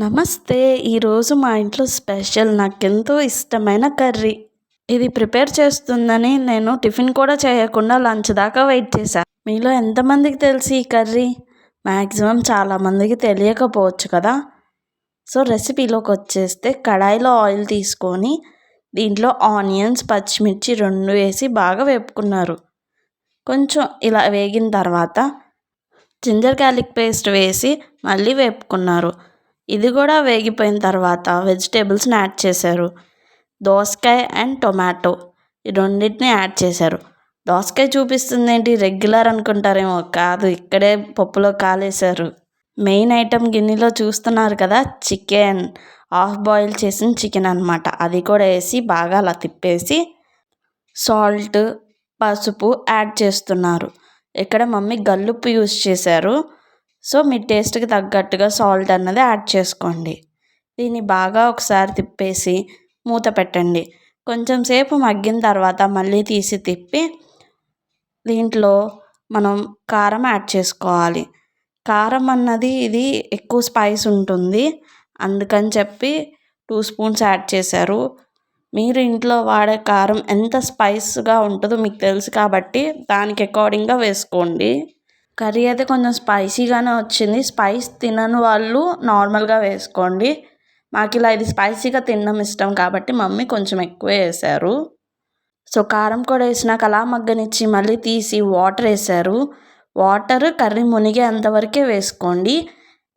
నమస్తే. ఈరోజు మా ఇంట్లో స్పెషల్ నాకెంతో ఇష్టమైన కర్రీ. ఇది ప్రిపేర్ చేస్తుందని నేను టిఫిన్ కూడా చేయకుండా లంచ్ దాకా వెయిట్ చేశా. మీలో ఎంతమందికి తెలిసి ఈ కర్రీ? మ్యాక్సిమం చాలామందికి తెలియకపోవచ్చు కదా. సో రెసిపీలోకి వచ్చేస్తే కడాయిలో ఆయిల్ తీసుకొని దీంట్లో ఆనియన్స్, పచ్చిమిర్చి 2 వేసి బాగా వేపుకున్నారు. కొంచెం ఇలా వేగిన తర్వాత జింజర్ గార్లిక్ పేస్ట్ వేసి మళ్ళీ వేపుకున్నారు. ఇది కూడా వేగిపోయిన తర్వాత వెజిటేబుల్స్ని యాడ్ చేశారు. దోసకాయ అండ్ టొమాటో ఈ రెండింటిని యాడ్ చేశారు. దోసకాయ చూపిస్తుంది ఏంటి, రెగ్యులర్ అనుకుంటారేమో, కాదు, ఇక్కడే పప్పులో కాలేశారు. మెయిన్ ఐటెం గిన్నెలో చూస్తున్నారు కదా, చికెన్, హాఫ్ బాయిల్ చేసిన చికెన్ అనమాట. అది కూడా వేసి బాగా అలా తిప్పేసి సాల్ట్, పసుపు యాడ్ చేస్తున్నారు. ఇక్కడ మమ్మీ గల్లుప్పు యూస్ చేశారు. సో మీ టేస్ట్కి తగ్గట్టుగా సాల్ట్ అన్నది యాడ్ చేసుకోండి. దీన్ని బాగా ఒకసారి తిప్పేసి మూత పెట్టండి. కొంచెం సేపు మగ్గిన తర్వాత మళ్ళీ తీసి తిప్పి దీంట్లో మనం కారం యాడ్ చేసుకోవాలి. కారం అన్నది ఇది ఎక్కువ స్పైస్ ఉంటుంది, అందుకని చెప్పి 2 స్పూన్స్ యాడ్ చేశారు. మీరు ఇంట్లో వాడే కారం ఎంత స్పైస్గా ఉంటుందో మీకు తెలుసు కాబట్టి దానికి అకార్డింగ్గా వేసుకోండి. కర్రీ అయితే కొంచెం స్పైసీగానే వచ్చింది. స్పైస్ తినని వాళ్ళు నార్మల్గా వేసుకోండి. మాకు ఇలా ఇది స్పైసీగా తినడం ఇష్టం కాబట్టి మమ్మీ కొంచెం ఎక్కువే వేశారు. సో కారం కూడా వేసినాక అలా మగ్గనిచ్చి మళ్ళీ తీసి వాటర్ వేశారు. వాటర్ కర్రీ మునిగేంతవరకే వేసుకోండి.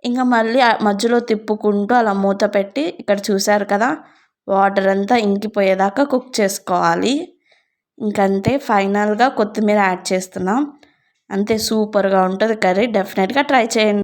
ఇంకా మళ్ళీ మధ్యలో తిప్పుకుంటూ అలా మూత పెట్టి ఇక్కడ చూశారు కదా, వాటర్ అంతా ఇంకిపోయేదాకా కుక్ చేసుకోవాలి. ఇంకంతే, ఫైనల్గా కొత్తిమీర యాడ్ చేస్తున్నాం. అంతే, సూపర్గా ఉంటుంది కర్రీ. డెఫినెట్గా ట్రై చేయండి.